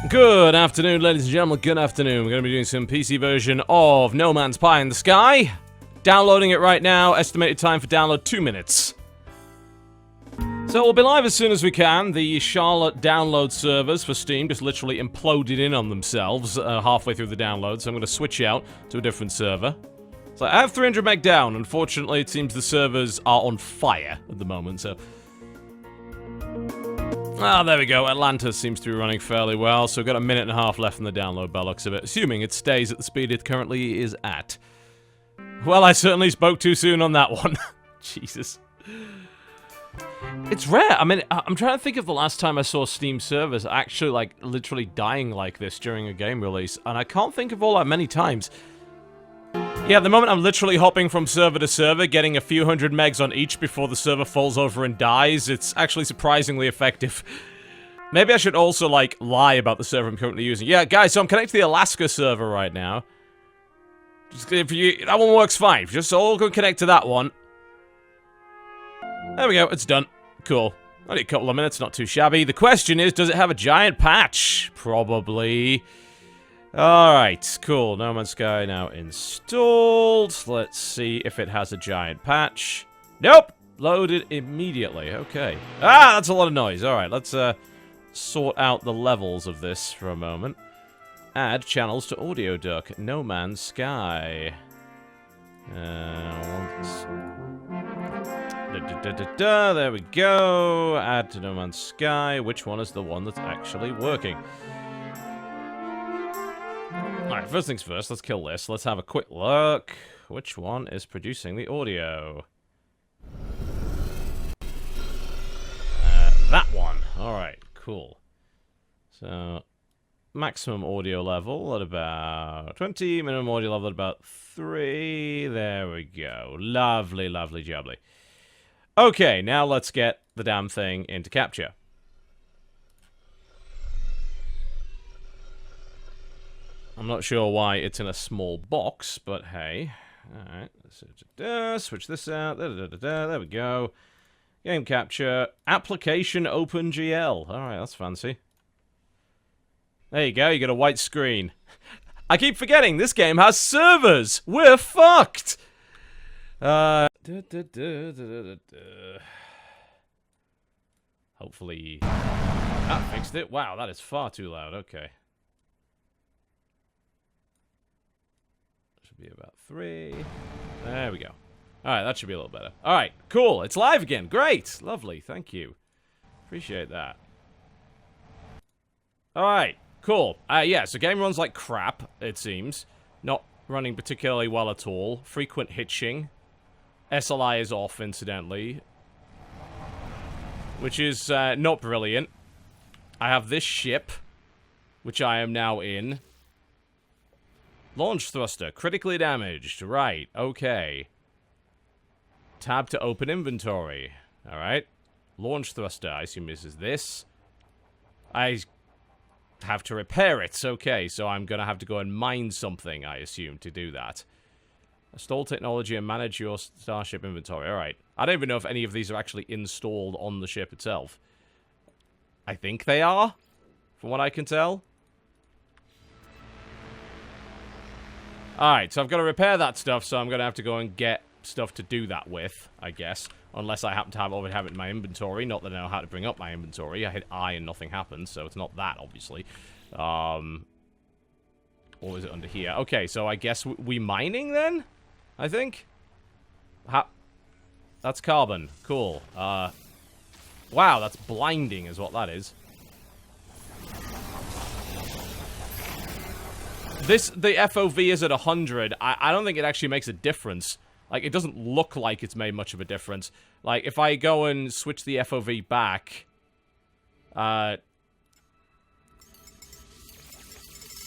Good afternoon, ladies and gentlemen. Good afternoon. We're going to be doing some PC version of No Man's Pie in the Sky. Downloading it right now. Estimated time for download 2 minutes. So we'll be live as soon as we can. The Charlotte download servers for Steam just literally imploded in on themselves halfway through the download, so I'm going to switch out to a different server. So I have 300 meg down. Unfortunately, it seems the servers are on fire at the moment, so... Ah, there we go. Atlanta seems to be running fairly well, so we've got a minute and a half left in the download by the looks of it, assuming it stays at the speed it currently is at. Well, I certainly spoke too soon on that one. Jesus. It's rare. I mean, I'm trying to think of the last time I saw Steam servers actually, like, literally dying like this during a game release, and I can't think of all that many times. Yeah, at the moment I'm literally hopping from server to server, getting a few hundred megs on each before the server falls over and dies. It's actually surprisingly effective. Maybe I should also, like, lie about the server I'm currently using. Yeah, guys, so I'm connected to the Alaska server right now. Just, that one works fine. Just all go connect to that one. There we go, it's done. Cool. Only a couple of minutes, not too shabby. The question is, does it have a giant patch? Probably. Alright, cool. No Man's Sky now installed. Let's see if it has a giant patch. Nope! Loaded immediately. Okay. Ah, that's a lot of noise. Alright, let's sort out the levels of this for a moment. Add channels to audio duck. No Man's Sky. There we go. Add to No Man's Sky. Which one is the one that's actually working? Alright, first things first, let's kill this. Let's have a quick look. Which one is producing the audio? That one. Alright, cool. So, maximum audio level at about 20, minimum audio level at about 3. There we go. Lovely, lovely jubbly. Okay, now let's get the damn thing into capture. I'm not sure why it's in a small box, but hey. Alright, switch this out. There we go. Game capture. Application OpenGL. Alright, that's fancy. There you go, you get a white screen. I keep forgetting, this game has servers! We're fucked! Hopefully... that fixed it. Wow, that is far too loud. Okay. Be about 3. There we go. Alright, that should be a little better. Alright, cool. It's live again. Great. Lovely. Thank you. Appreciate that. Alright, cool. Yeah, so game runs like crap, it seems. Not running particularly well at all. Frequent hitching. SLI is off, incidentally. Which is not brilliant. I have this ship, which I am now in. Launch thruster, critically damaged. Right, okay. Tab to open inventory. Alright. Launch thruster, I assume this is this. I have to repair it. Okay, so I'm gonna have to go and mine something, I assume, to do that. Install technology and manage your starship inventory. Alright. I don't even know if any of these are actually installed on the ship itself. I think they are, from what I can tell. Alright, so I've got to repair that stuff, so I'm going to have to go and get stuff to do that with, I guess. Unless I happen to already have it in my inventory. Not that I know how to bring up my inventory. I hit I and nothing happens, so it's not that, obviously. Or is it under here? Okay, so I guess we mining, then? I think? That's carbon. Cool. Wow, that's blinding is what that is. The FOV is at 100. I don't think it actually makes a difference. Like, it doesn't look like it's made much of a difference. Like, if I go and switch the FOV back...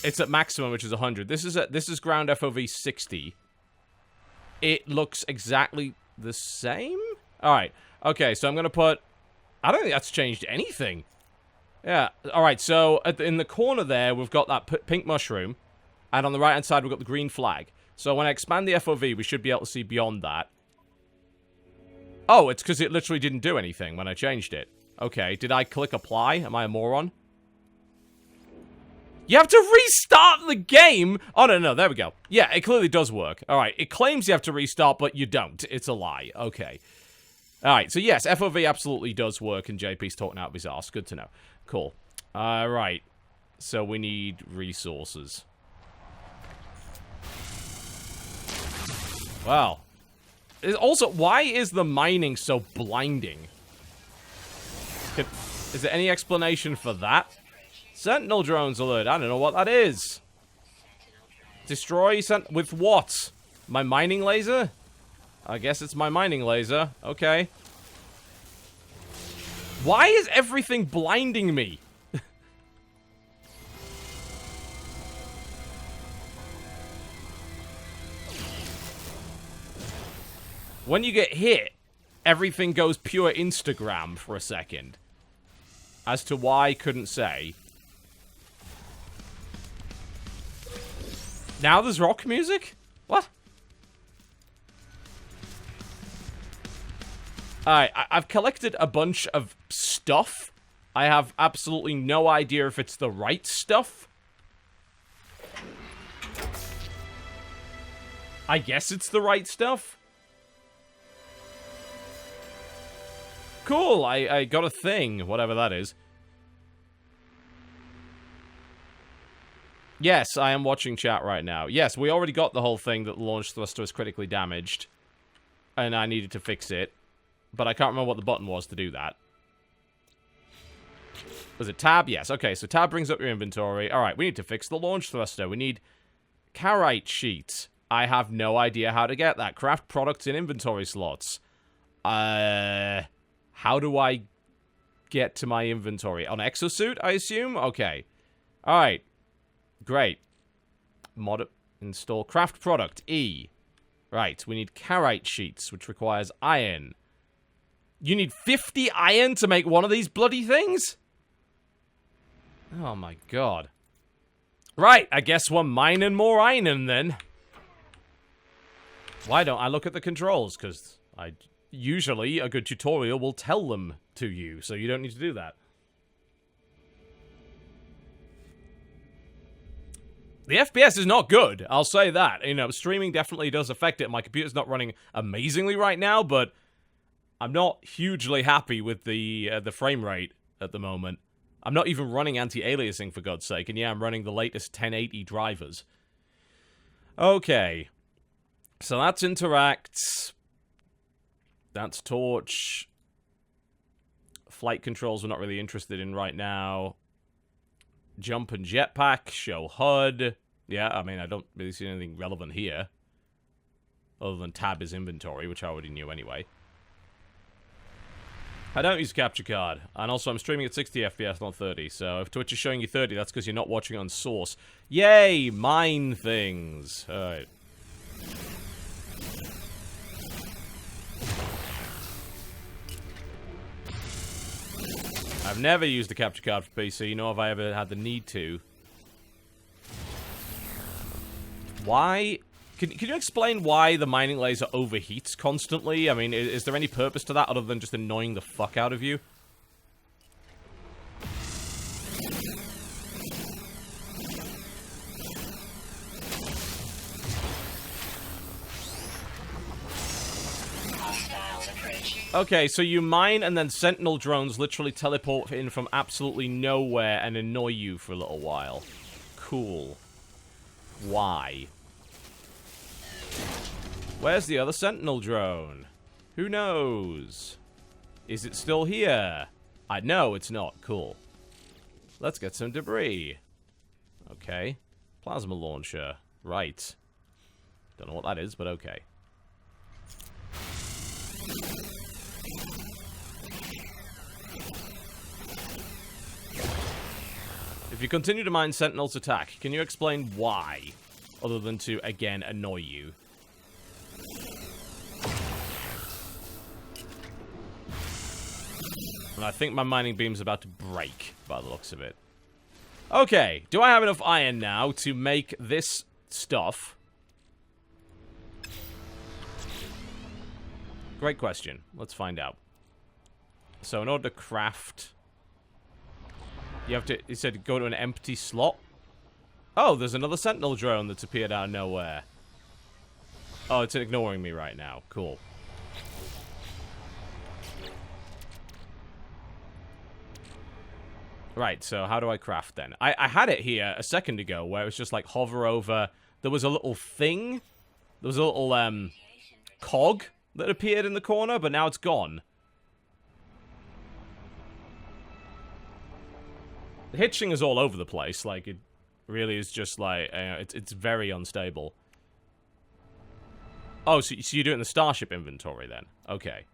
it's at maximum, which is 100. This is ground FOV 60. It looks exactly the same? Alright. Okay, so I'm gonna put... I don't think that's changed anything. Yeah. Alright, so in the corner there, we've got that pink mushroom. And on the right-hand side, we've got the green flag. So when I expand the FOV, we should be able to see beyond that. Oh, it's because it literally didn't do anything when I changed it. Okay, did I click apply? Am I a moron? You have to restart the game. Oh, no, there we go. Yeah, it clearly does work. All right, it claims you have to restart, but you don't. It's a lie. Okay. All right, so yes, FOV absolutely does work, and JP's talking out of his arse. Good to know. Cool. All right. So we need resources. Wow. Also, why is the mining so blinding? Is there any explanation for that? Sentinel drones alert. I don't know what that is. Destroy with what? My mining laser? I guess it's my mining laser. Okay. Why is everything blinding me? When you get hit, everything goes pure Instagram for a second. As to why, couldn't say. Now there's rock music? What? Alright, I've collected a bunch of stuff. I have absolutely no idea if it's the right stuff. I guess it's the right stuff. Cool, I got a thing, whatever that is. Yes, I am watching chat right now. Yes, we already got the whole thing that the launch thruster was critically damaged. And I needed to fix it. But I can't remember what the button was to do that. Was it tab? Yes, okay, so tab brings up your inventory. Alright, we need to fix the launch thruster. We need carite sheet. I have no idea how to get that. Craft products in inventory slots. How do I get to my inventory? On exosuit, I assume? Okay. Alright. Great. Install craft product. E. Right, we need carite sheets, which requires iron. You need 50 iron to make one of these bloody things? Oh my god. Right, I guess we're mining more iron then. Why don't I look at the controls? Because usually a good tutorial will tell them to you, so you don't need to do that. The FPS is not good, I'll say that. You know, streaming definitely does affect it. My computer's not running amazingly right now, but I'm not hugely happy with the frame rate at the moment. I'm not even running anti-aliasing, for God's sake, and yeah, I'm running the latest 1080 drivers. Okay. So that's interact. That's torch. Flight controls we're not really interested in right now. Jump and jetpack. Show HUD. Yeah, I mean, I don't really see anything relevant here. Other than tab is inventory, which I already knew anyway. I don't use capture card. And also, I'm streaming at 60 FPS, not 30. So if Twitch is showing you 30, that's because you're not watching on source. Yay! Mine things. Alright. I've never used a capture card for PC, nor have I ever had the need to. Why? Can you explain why the mining laser overheats constantly? I mean, is there any purpose to that other than just annoying the fuck out of you? Okay, so you mine and then sentinel drones literally teleport in from absolutely nowhere and annoy you for a little while. Cool. Why? Where's the other sentinel drone? Who knows? Is it still here? No, it's not. Cool. Let's get some debris. Okay. Plasma launcher. Right. Don't know what that is, but okay. If you continue to mine Sentinel's attack, can you explain why? Other than to, again, annoy you. And I think my mining beam's about to break, by the looks of it. Okay, do I have enough iron now to make this stuff? Great question. Let's find out. So in order to craft... You have to, it said go to an empty slot. Oh, there's another Sentinel drone that's appeared out of nowhere. Oh, it's ignoring me right now. Cool. Right, so how do I craft then? I had it here a second ago where it was just like hover over. There was a little thing. There was a little cog that appeared in the corner, but now it's gone. The hitching is all over the place. Like, it really is just like, it's very unstable. Oh, so you do it in the Starship inventory then? Okay.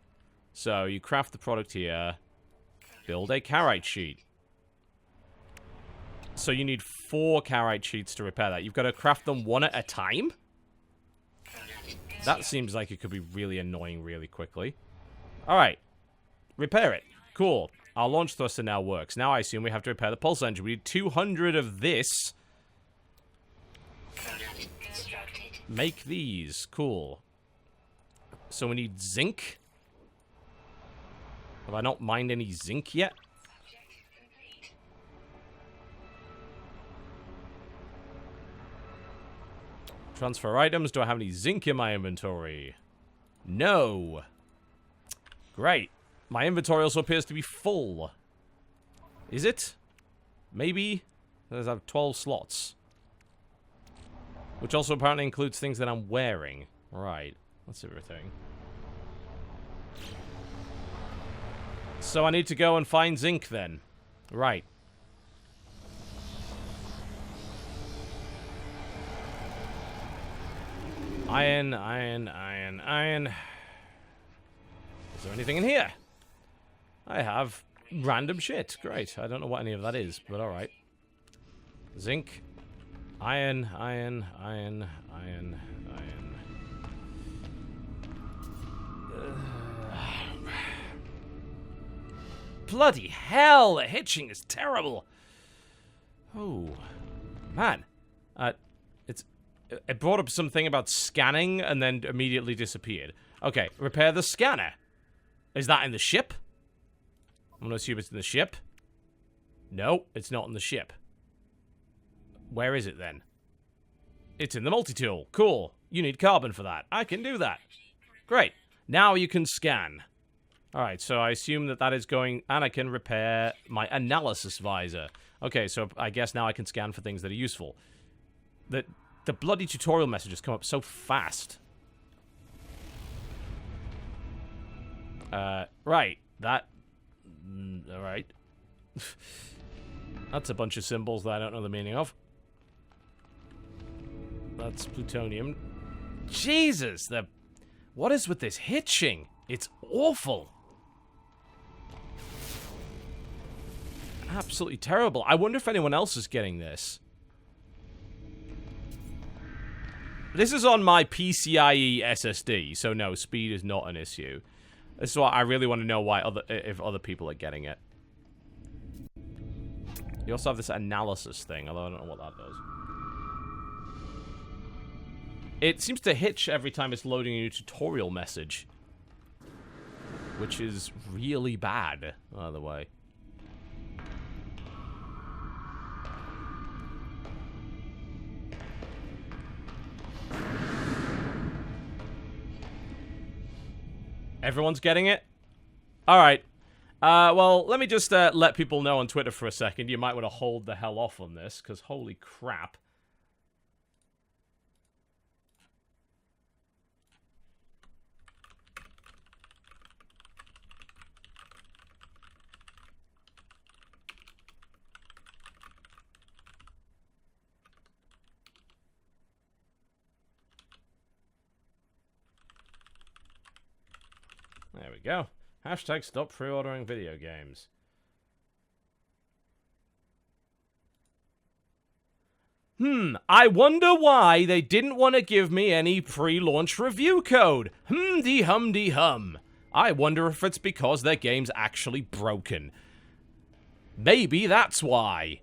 So you craft the product here. Build a carite sheet. So you need 4 carite sheets to repair that. You've got to craft them one at a time? That seems like it could be really annoying really quickly. Alright. Repair it. Cool. Our launch thruster now works. Now I assume we have to repair the pulse engine. We need 200 of this. Make these. Cool. So we need zinc. Have I not mined any zinc yet? Transfer items. Do I have any zinc in my inventory? No. Great. My inventory also appears to be full. Is it? Maybe. There's 12 slots. Which also apparently includes things that I'm wearing. Right. That's everything. So I need to go and find zinc then. Right. Iron, iron, iron, iron. Is there anything in here? I have random shit. Great. I don't know what any of that is, but alright. Zinc. Iron, iron, iron, iron, iron. Bloody hell! The hitching is terrible! Oh. Man. It brought up something about scanning and then immediately disappeared. Okay, repair the scanner. Is that in the ship? I'm gonna assume it's in the ship. No, it's not in the ship. Where is it then? It's in the multi-tool. Cool. You need carbon for that. I can do that. Great. Now you can scan. Alright, so I assume that that is going... And I can repair my analysis visor. Okay, so I guess now I can scan for things that are useful. The bloody tutorial messages come up so fast. Right. That... Alright. That's a bunch of symbols that I don't know the meaning of. That's plutonium. Jesus! What is with this hitching? It's awful. Absolutely terrible. I wonder if anyone else is getting this. This is on my PCIe SSD, so no, speed is not an issue. This is why I really want to know why if other people are getting it. You also have this analysis thing, although I don't know what that does. It seems to hitch every time it's loading a new tutorial message. Which is really bad, by the way. Everyone's getting it? Alright. Well, let me just let people know on Twitter for a second. You might want to hold the hell off on this, because holy crap. There we go. Hashtag stop pre-ordering video games. I wonder why they didn't want to give me any pre-launch review code. Hum-de-hum-de-hum. I wonder if it's because their game's actually broken. Maybe that's why.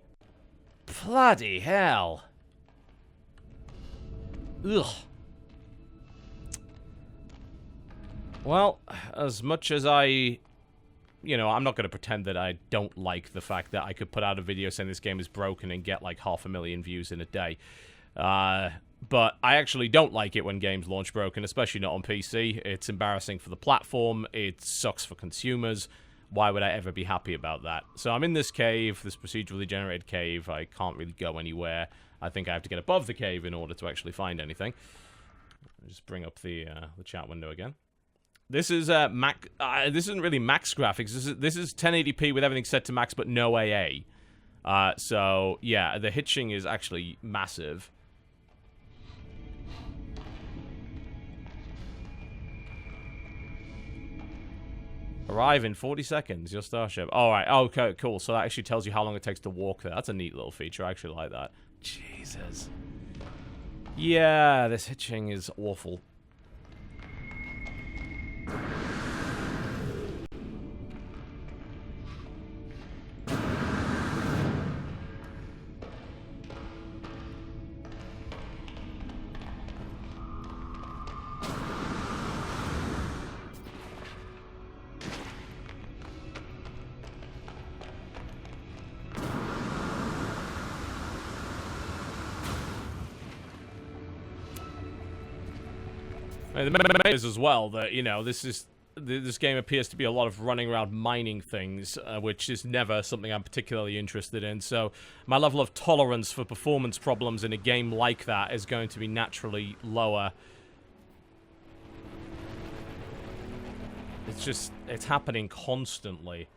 Bloody hell. Ugh. Well, as much as I you know, I'm not going to pretend that I don't like the fact that I could put out a video saying this game is broken and get like 500,000 views in a day. But I actually don't like it when games launch broken, especially not on PC. It's embarrassing for the platform. It sucks for consumers. Why would I ever be happy about that? So I'm in this cave, this procedurally generated cave. I can't really go anywhere. I think I have to get above the cave in order to actually find anything. I'll just bring up the chat window again. This is this isn't really max graphics. This is 1080p with everything set to max, but no AA. So yeah, the hitching is actually massive. Arrive in 40 seconds, your starship. Alright, okay, cool. So that actually tells you how long it takes to walk there. That's a neat little feature. I actually like that. Jesus. Yeah, this hitching is awful. The main is as well that, you know, this game appears to be a lot of running around mining things, which is never something I'm particularly interested in. So my level of tolerance for performance problems in a game like that is going to be naturally lower. It's happening constantly.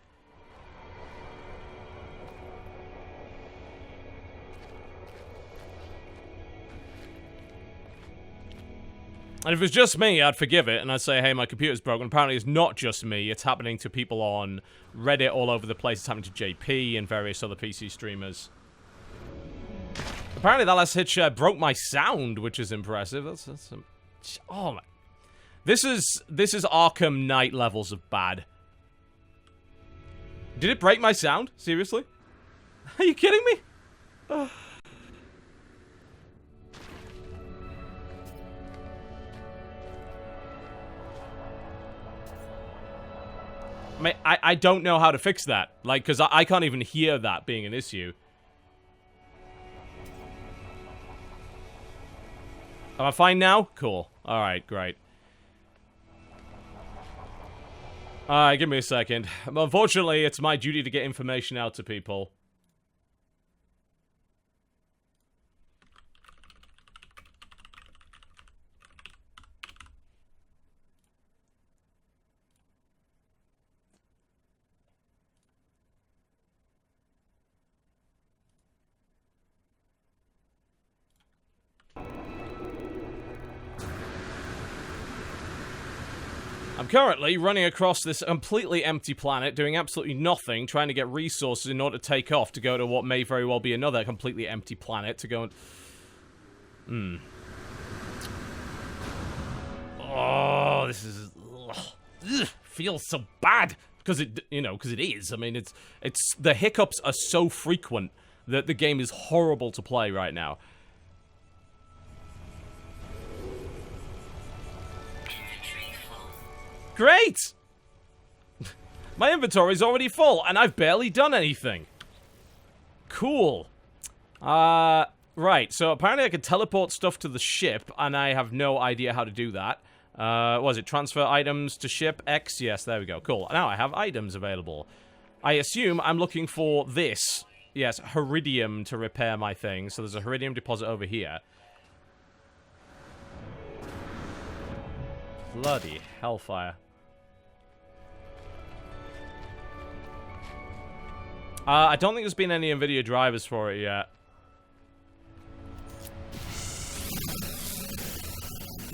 And if it was just me, I'd forgive it, and I'd say, hey, my computer's broken. Apparently, it's not just me. It's happening to people on Reddit all over the place. It's happening to JP and various other PC streamers. Apparently, that last hitch broke my sound, which is impressive. That's oh, my. This is Arkham Knight levels of bad. Did it break my sound? Seriously? Are you kidding me? Ugh. I mean, I don't know how to fix that. Like, because I can't even hear that being an issue. Am I fine now? Cool. Alright, great. Alright, give me a second. Unfortunately, it's my duty to get information out to people. I'm currently running across this completely empty planet, doing absolutely nothing, trying to get resources in order to take off to go to what may very well be another completely empty planet to go and... Oh, this is... Ugh, feels so bad. Because it, you know, because it is. I mean, it's... The hiccups are so frequent that the game is horrible to play right now. Great! My inventory's already full, and I've barely done anything. Cool. Right, so apparently I can teleport stuff to the ship, and I have no idea how to do that. Was it transfer items to ship X? Yes, there we go. Cool. Now I have items available. I assume I'm looking for this. Yes, Heridium to repair my thing. So there's a Heridium deposit over here. Bloody hellfire. I don't think there's been any NVIDIA drivers for it yet.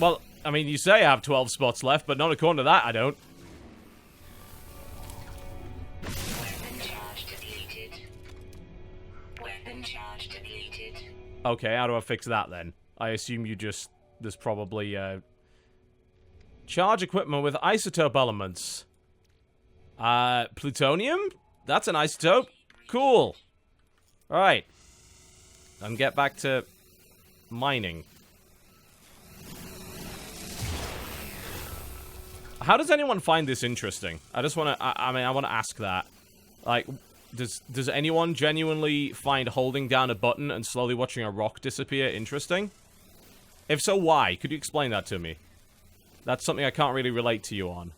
Well, I mean, you say I have 12 spots left, but not according to that, I don't. Weapon charge depleted. Weapon charge depleted. Okay, how do I fix that then? I assume you just... There's probably, charge equipment with isotope elements. Plutonium? That's an isotope. Cool. Alright. And get back to mining. How does anyone find this interesting? I just want to, I mean, I want to ask that. Like, does anyone genuinely find holding down a button and slowly watching a rock disappear interesting? If so, why? Could you explain that to me? That's something I can't really relate to you on.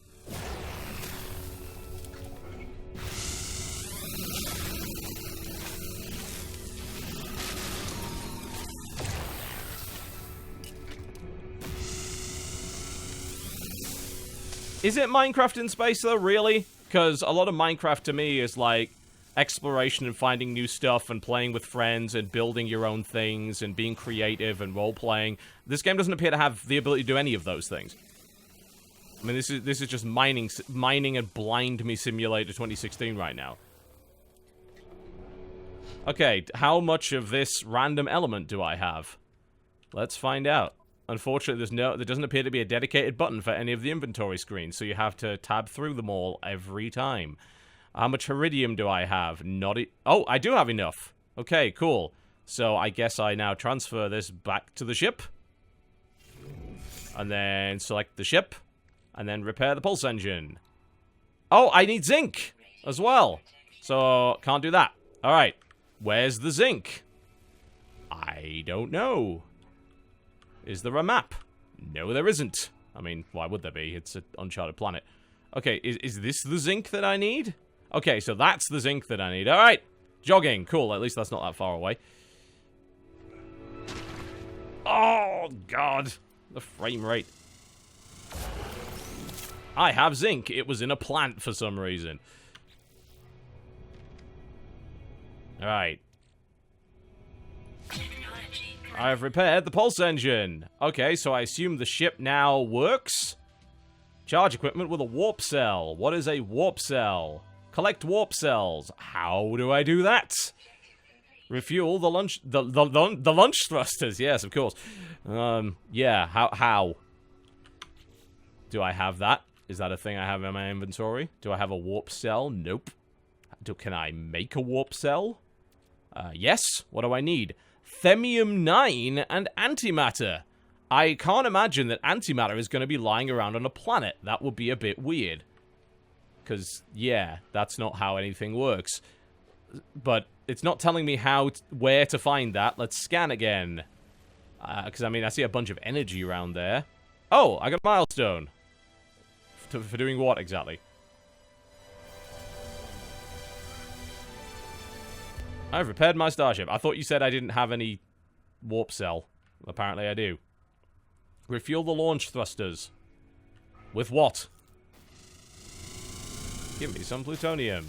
Is it Minecraft in space, though, really? Because a lot of Minecraft, to me, is like exploration and finding new stuff and playing with friends and building your own things and being creative and role-playing. This game doesn't appear to have the ability to do any of those things. I mean, this is just mining and Blind Me Simulator 2016 right now. Okay, how much of this random element do I have? Let's find out. Unfortunately, there doesn't appear to be a dedicated button for any of the inventory screens, so you have to tab through them all every time. How much iridium do I have? Oh, I do have enough. Okay, cool. So I guess I now transfer this back to the ship. And then select the ship. And then repair the pulse engine. Oh, I need zinc as well. So, can't do that. Alright. Where's the zinc? I don't know. Is there a map? No, there isn't. I mean, why would there be? It's an uncharted planet. Okay, is this the zinc that I need? Okay, so that's the zinc that I need. Alright. Jogging. Cool. At least that's not that far away. Oh, God. The frame rate. I have zinc. It was in a plant for some reason. Alright. I have repaired the pulse engine. Okay, so I assume the ship now works? Charge equipment with a warp cell. What is a warp cell? Collect warp cells. How do I do that? Refuel the launch thrusters. Yes, of course. Yeah, how? Do I have that? Is that a thing I have in my inventory? Do I have a warp cell? Nope. Can I make a warp cell? Yes. What do I need? Themium-9 and antimatter. I can't imagine that antimatter is going to be lying around on a planet. That would be a bit weird. Because, yeah, that's not how anything works. But it's not telling me where to find that. Let's scan again. Because, I mean, I see a bunch of energy around there. Oh, I got a milestone. For doing what, exactly? I've repaired my starship. I thought you said I didn't have any warp cell. Apparently I do. Refuel the launch thrusters. With what? Give me some plutonium.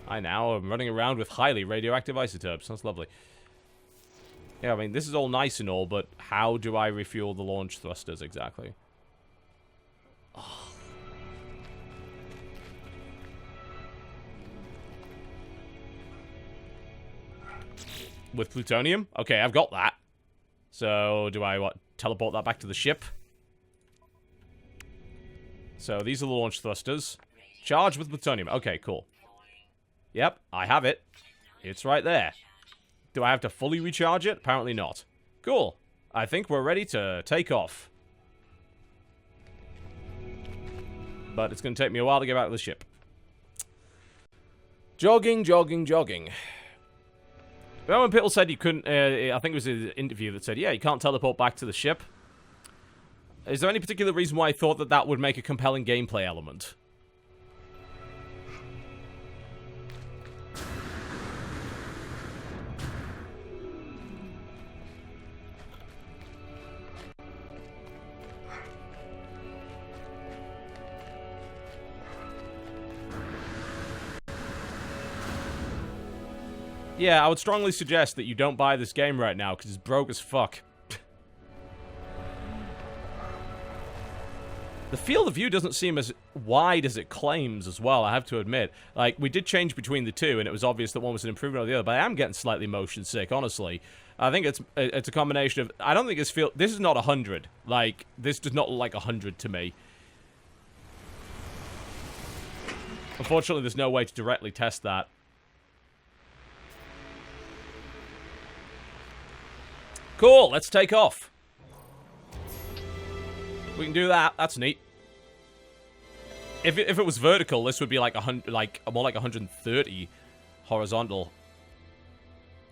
I now am running around with highly radioactive isotopes. That's lovely. Yeah, I mean, this is all nice and all, but how do I refuel the launch thrusters exactly? Oh. With plutonium? Okay, I've got that. So, do I, teleport that back to the ship? So, these are the launch thrusters. Charged with plutonium. Okay, cool. Yep, I have it. It's right there. Do I have to fully recharge it? Apparently not. Cool. I think we're ready to take off. But it's going to take me a while to get back to the ship. Jogging, jogging, jogging. Remember when people said you couldn't, I think it was an interview that said, yeah, you can't teleport back to the ship? Is there any particular reason why I thought that that would make a compelling gameplay element? Yeah, I would strongly suggest that you don't buy this game right now, because it's broke as fuck. The field of view doesn't seem as wide as it claims as well, I have to admit. Like, we did change between the two, and it was obvious that one was an improvement over the other, but I am getting slightly motion sick, honestly. I think it's a combination of... I don't think this feel... This is not 100. Like, this does not look like 100 to me. Unfortunately, there's no way to directly test that. Cool, let's take off. We can do that. That's neat. If it was vertical, this would be like more like 130 horizontal.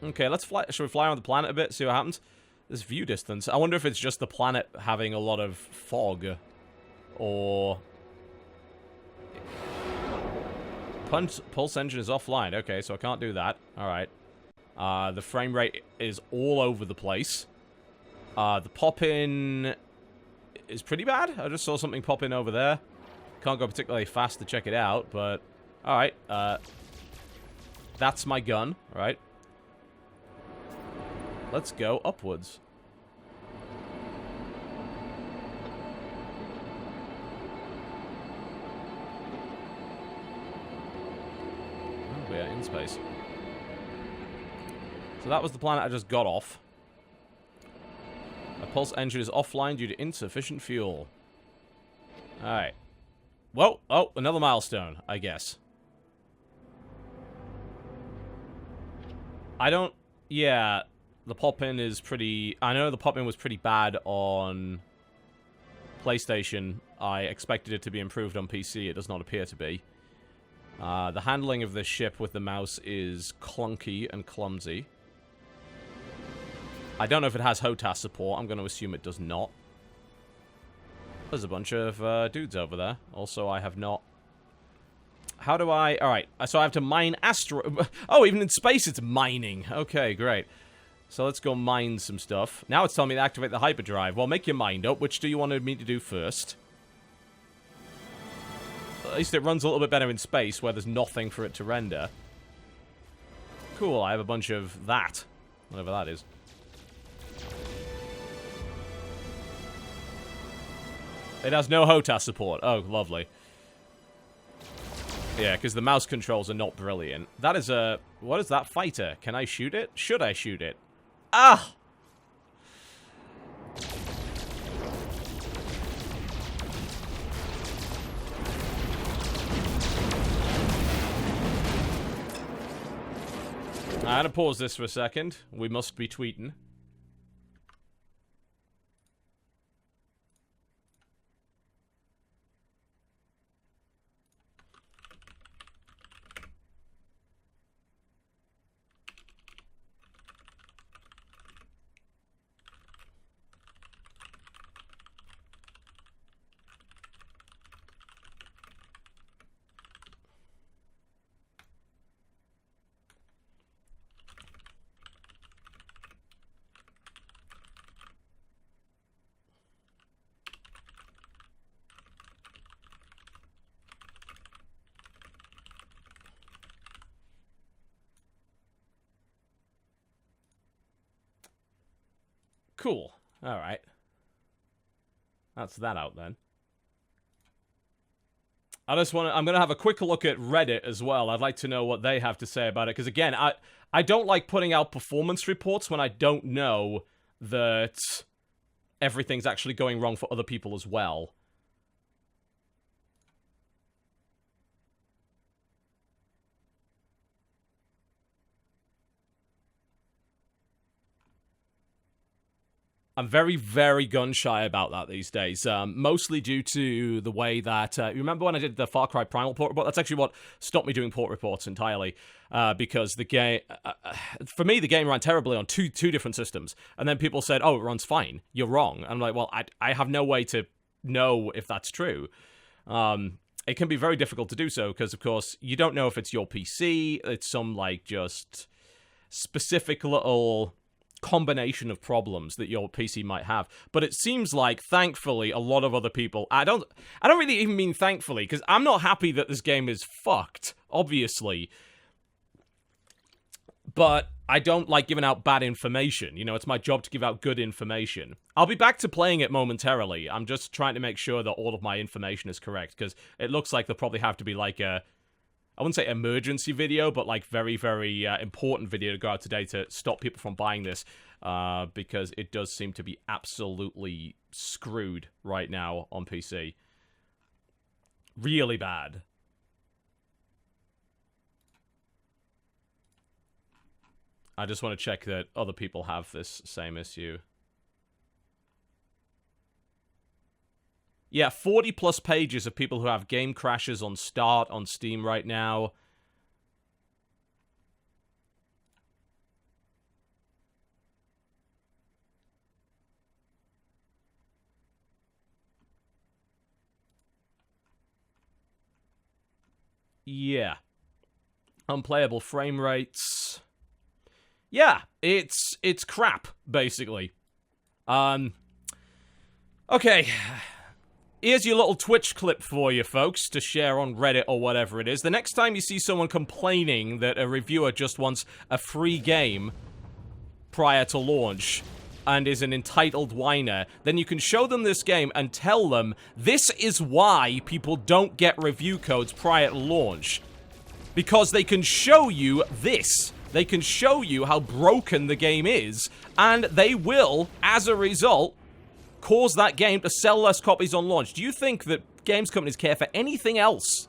Okay, let's fly. Should we fly around the planet a bit, see what happens? This view distance. I wonder if it's just the planet having a lot of fog, or pulse engine is offline. Okay, so I can't do that. All right. The frame rate is all over the place. The pop-in is pretty bad. I just saw something pop in over there. Can't go particularly fast to check it out, but alright. That's my gun, right? Let's go upwards. Oh, we're in space. So that was the planet I just got off. My pulse engine is offline due to insufficient fuel. Alright. Whoa! Oh, another milestone, I guess. I don't... Yeah, the pop-in is pretty... I know the pop-in was pretty bad on PlayStation. I expected it to be improved on PC. It does not appear to be. The handling of this ship with the mouse is clunky and clumsy. I don't know if it has HOTAS support. I'm going to assume it does not. There's a bunch of dudes over there. Also, I have not... How do I... Alright, so I have to mine astro... Oh, even in space it's mining. Okay, great. So let's go mine some stuff. Now it's telling me to activate the hyperdrive. Well, make your mind up. Which do you want me to do first? At least it runs a little bit better in space, where there's nothing for it to render. Cool, I have a bunch of that. Whatever that is. It has no HOTAS support. Oh, lovely. Yeah, because the mouse controls are not brilliant. That is a... What is that fighter? Can I shoot it? Should I shoot it? Ah! I had to pause this for a second. We must be tweeting. Cool. Alright. That's that out then. I just want to... I'm going to have a quick look at Reddit as well. I'd like to know what they have to say about it. Because again, I don't like putting out performance reports when I don't know that everything's actually going wrong for other people as well. I'm very, very gun-shy about that these days, mostly due to the way that... you remember when I did the Far Cry Primal port report? That's actually what stopped me doing port reports entirely, because the game... for me, the game ran terribly on two different systems, and then people said, oh, it runs fine. You're wrong. I'm like, well, I have no way to know if that's true. It can be very difficult to do so, because, of course, you don't know if it's your PC, it's some, like, just specific little... combination of problems that your PC might have. But it seems like, thankfully, a lot of other people... I don't really even mean thankfully, because I'm not happy that this game is fucked, obviously. But I don't like giving out bad information. You know, it's my job to give out good information. I'll be back to playing it momentarily. I'm just trying to make sure that all of my information is correct, because it looks like there'll probably have to be like a... I wouldn't say emergency video, but like very, very important video to go out today to stop people from buying this, because it does seem to be absolutely screwed right now on PC. Really bad. I just want to check that other people have this same issue. Yeah, 40 plus pages of people who have game crashes on start on Steam right now. Yeah. Unplayable frame rates. Yeah, it's crap, basically. Okay. Here's your little Twitch clip for you, folks, to share on Reddit or whatever it is. The next time you see someone complaining that a reviewer just wants a free game prior to launch and is an entitled whiner, then you can show them this game and tell them this is why people don't get review codes prior to launch. Because they can show you this. They can show you how broken the game is, and they will, as a result, cause that game to sell less copies on launch. Do you think that games companies care for anything else?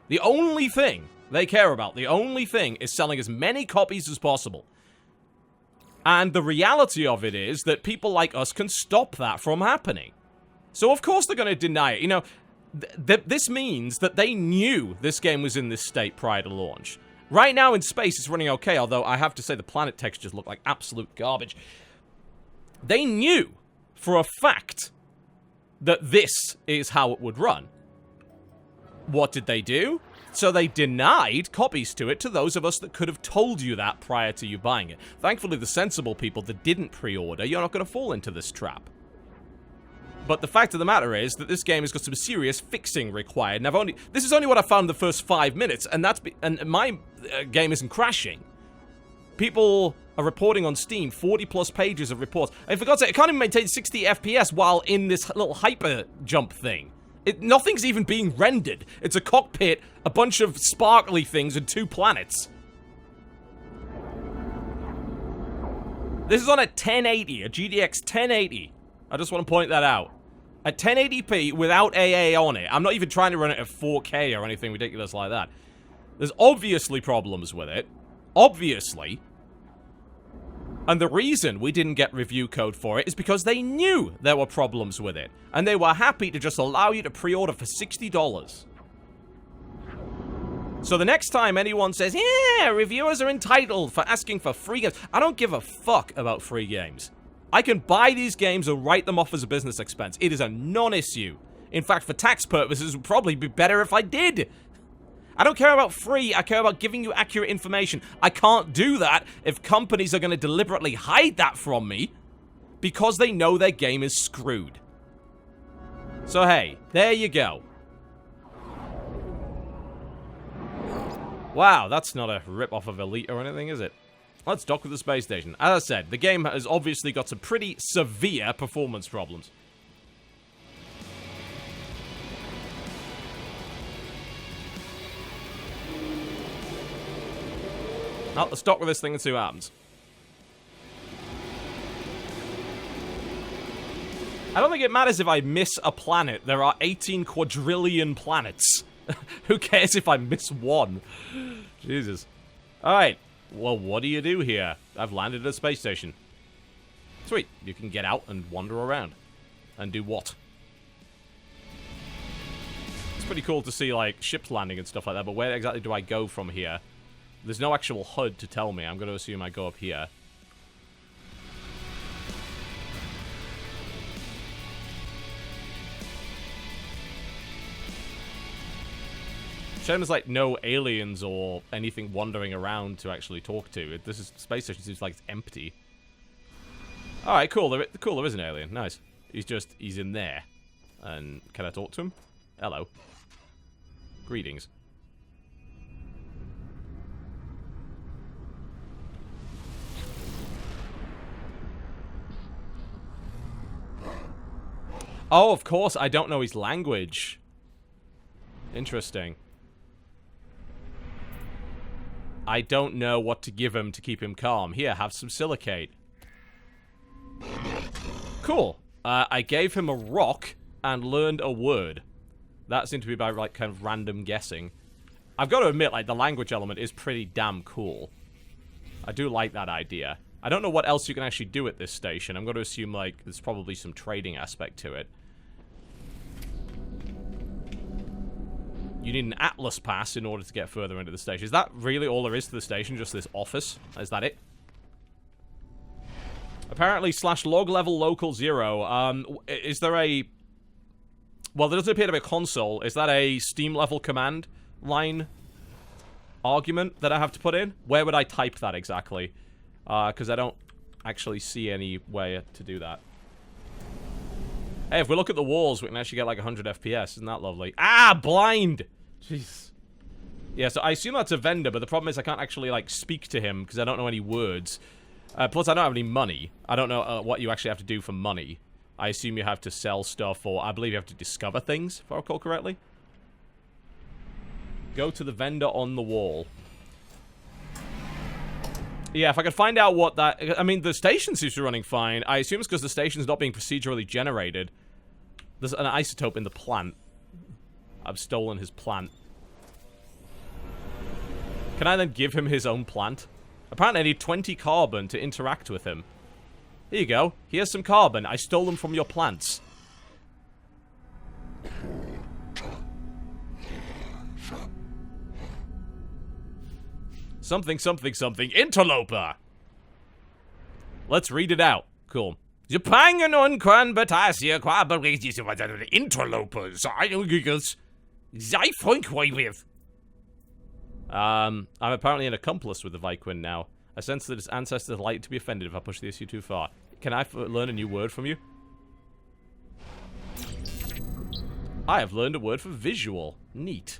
The only thing they care about, the only thing, is selling as many copies as possible. And the reality of it is that people like us can stop that from happening. So of course they're going to deny it. You know, this means that they knew this game was in this state prior to launch. Right now in space it's running okay, although I have to say the planet textures look like absolute garbage. They knew for a fact that this is how it would run. What did they do? So they denied copies to it to those of us that could have told you that prior to you buying it. Thankfully, the sensible people that didn't pre-order, you're not going to fall into this trap. But the fact of the matter is that this game has got some serious fixing required. And this is only what I found in the first 5 minutes, and my game isn't crashing. People are reporting on Steam 40 plus pages of reports. And for God's sake, it can't even maintain 60 FPS while in this little hyper jump thing. Nothing's even being rendered. It's a cockpit, a bunch of sparkly things, and 2 planets. This is on a 1080, a GDX 1080. I just want to point that out. At 1080p without AA on it. I'm not even trying to run it at 4K or anything ridiculous like that. There's obviously problems with it. Obviously. And the reason we didn't get review code for it is because they knew there were problems with it. And they were happy to just allow you to pre-order for $60. So the next time anyone says, yeah, reviewers are entitled for asking for free games, I don't give a fuck about free games. I can buy these games and write them off as a business expense. It is a non-issue. In fact, for tax purposes, it would probably be better if I did. I don't care about free, I care about giving you accurate information. I can't do that if companies are going to deliberately hide that from me because they know their game is screwed. So hey, there you go. Wow, that's not a rip-off of Elite or anything, is it? Let's dock with the space station. As I said, the game has obviously got some pretty severe performance problems. Now, let's dock with this thing and see what happens. I don't think it matters if I miss a planet. There are 18 quadrillion planets. Who cares if I miss one? Jesus. Alright. Well, what do you do here? I've landed at a space station. Sweet. You can get out and wander around. And do what? It's pretty cool to see, like, ships landing and stuff like that, but where exactly do I go from here? There's no actual HUD to tell me. I'm going to assume I go up here. Shame there's, like, no aliens or anything wandering around to actually talk to. This space station seems like it's empty. Alright, cool. There is an alien. Nice. He's in there. And can I talk to him? Hello. Greetings. Oh, of course, I don't know his language. Interesting. I don't know what to give him to keep him calm. Here, have some silicate. Cool. I gave him a rock and learned a word. That seemed to be by, like, kind of random guessing. I've got to admit, like, the language element is pretty damn cool. I do like that idea. I don't know what else you can actually do at this station. I'm going to assume, like, there's probably some trading aspect to it. You need an Atlas pass in order to get further into the station. Is that really all there is to the station? Just this office? Is that it? Apparently, /log level local 0. Is there a... Well, there doesn't appear to be a console. Is that a Steam level command line argument that I have to put in? Where would I type that exactly? Because I don't actually see any way to do that. Hey, if we look at the walls, we can actually get like 100 FPS. Isn't that lovely? Ah, blind! Jeez. Yeah, so I assume that's a vendor, but the problem is I can't actually, like, speak to him because I don't know any words. Plus, I don't have any money. I don't know what you actually have to do for money. I assume you have to sell stuff, or I believe you have to discover things, if I recall correctly. Go to the vendor on the wall. Yeah, if I could find out what that... I mean, the station seems to be running fine. I assume it's because the station's not being procedurally generated. There's an isotope in the plant. I've stolen his plant. Can I then give him his own plant? Apparently I need 20 carbon to interact with him. Here you go. Here's some carbon. I stole them from your plants. Something, something, something. Interloper! Let's read it out. Cool. Interlopers. I don't guess. I'm apparently an accomplice with the Vyquin now. I sense that its ancestors like to be offended if I push the issue too far. Can I learn a new word from you? I have learned a word for visual. Neat.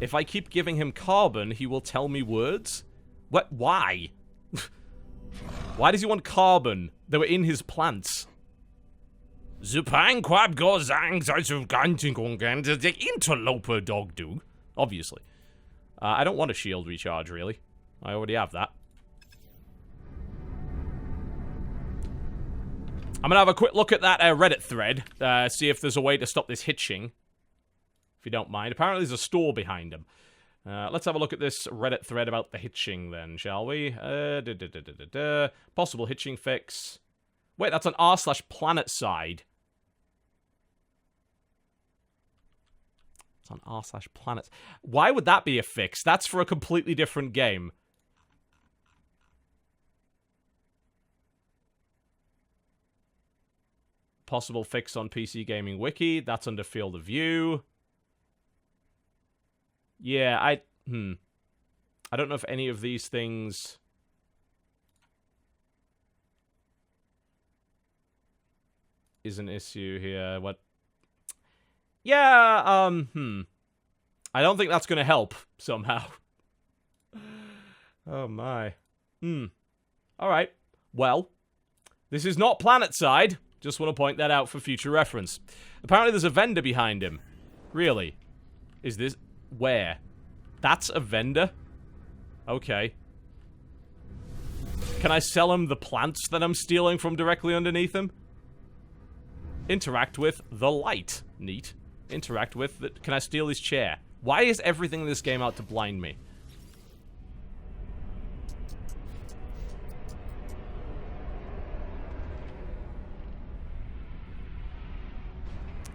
If I keep giving him carbon, he will tell me words? What? Why? Why does he want carbon? They were in his plants. The interloper dog do. Obviously. I don't want a shield recharge, really. I already have that. I'm gonna have a quick look at that Reddit thread. See if there's a way to stop this hitching. If you don't mind. Apparently there's a store behind him. Let's have a look at this Reddit thread about the hitching then, shall we? Possible hitching fix. Wait, that's on r/planet side. It's on r/planet. Why would that be a fix? That's for a completely different game. Possible fix on PC Gaming Wiki. That's under field of view. Yeah, I don't know if any of these things... is an issue here. What? Yeah, I don't think that's gonna help, somehow. Oh my. Alright. Well, this is not planet-side. Just want to point that out for future reference. Apparently there's a vendor behind him. Really? Is this... where? That's a vendor? Okay. Can I sell him the plants that I'm stealing from directly underneath him? Interact with the light. Neat. Interact with the... Can I steal his chair? Why is everything in this game out to blind me?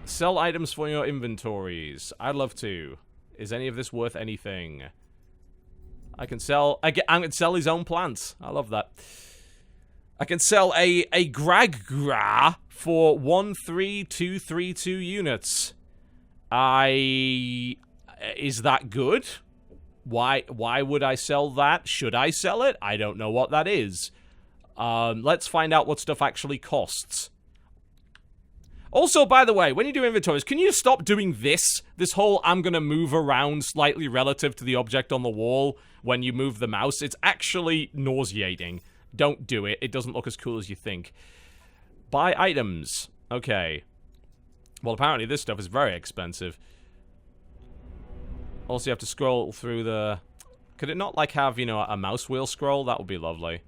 Sell items for your inventories. I'd love to. Is any of this worth anything? I can sell... I can sell his own plants. I love that. I can sell a Gragra for 13232 units. Is that good? Why would I sell that? Should I sell it? I don't know what that is. Let's find out what stuff actually costs. Also, by the way, when you do inventories, can you stop doing this? This whole I'm gonna move around slightly relative to the object on the wall when you move the mouse. It's actually nauseating. Don't do it. It doesn't look as cool as you think. Buy items. Okay. Well, apparently this stuff is very expensive. Also, you have to scroll through the... Could it not, like, have, you know, a mouse wheel scroll? That would be lovely.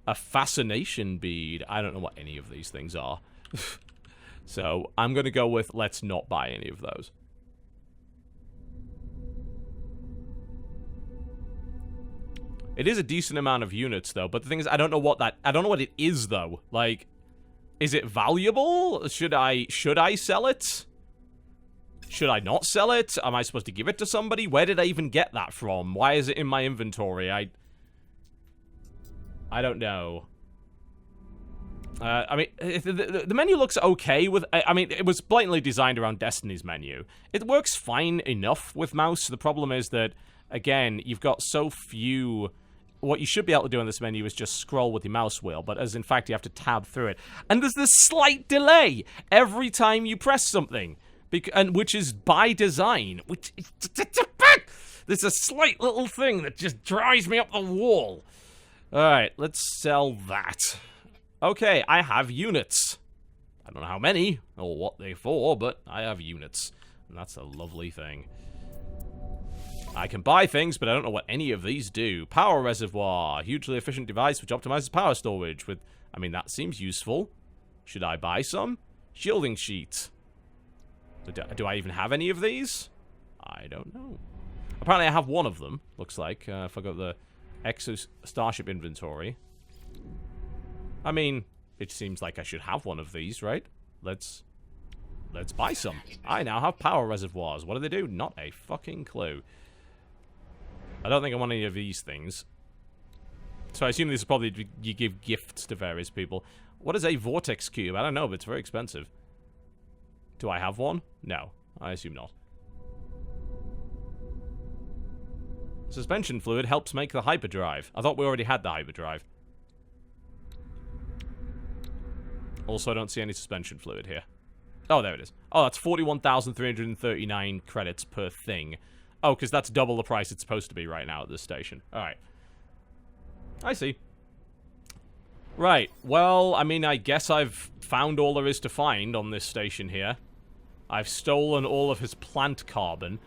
A fascination bead. I don't know what any of these things are. So, I'm gonna go with let's not buy any of those. It is a decent amount of units, though, but the thing is, I don't know what it is, though. Like, is it valuable? Should I sell it? Should I not sell it? Am I supposed to give it to somebody? Where did I even get that from? Why is it in my inventory? I don't know. I mean, the menu looks okay with... I mean, it was blatantly designed around Destiny's menu. It works fine enough with mouse. The problem is that, again, you've got so few... What you should be able to do in this menu is just scroll with your mouse wheel, but as in fact, you have to tab through it. And there's this slight delay every time you press something, and which is by design. There's a slight little thing that just drives me up the wall. Alright, let's sell that. Okay, I have units. I don't know how many, or what they're for, but I have units. And that's a lovely thing. I can buy things, but I don't know what any of these do. Power reservoir. Hugely efficient device which optimizes power storage with... I mean, that seems useful. Should I buy some? Shielding sheet. Do I even have any of these? I don't know. Apparently I have one of them, looks like. If I go to the Exo Starship inventory. I mean, it seems like I should have one of these, right? Let's buy some. I now have power reservoirs. What do they do? Not a fucking clue. I don't think I want any of these things. So I assume this is probably you give gifts to various people. What is a vortex cube? I don't know, but it's very expensive. Do I have one? No, I assume not. Suspension fluid helps make the hyperdrive. I thought we already had the hyperdrive. Also, I don't see any suspension fluid here. Oh, there it is. Oh, that's 41,339 credits per thing. Oh, because that's double the price it's supposed to be right now at this station. Alright. I see. Right. Well, I mean, I guess I've found all there is to find on this station here. I've stolen all of his plant carbon.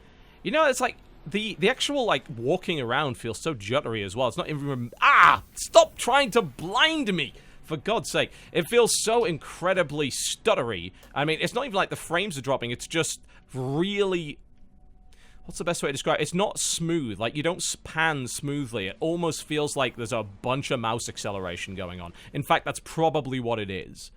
You know, it's like, the actual, like, walking around feels so juddery as well. It's not even... Ah! Stop trying to blind me! For God's sake. It feels so incredibly stuttery. I mean, it's not even like the frames are dropping. It's just really... What's the best way to describe it? It's not smooth. Like, you don't pan smoothly. It almost feels like there's a bunch of mouse acceleration going on. In fact, that's probably what it is.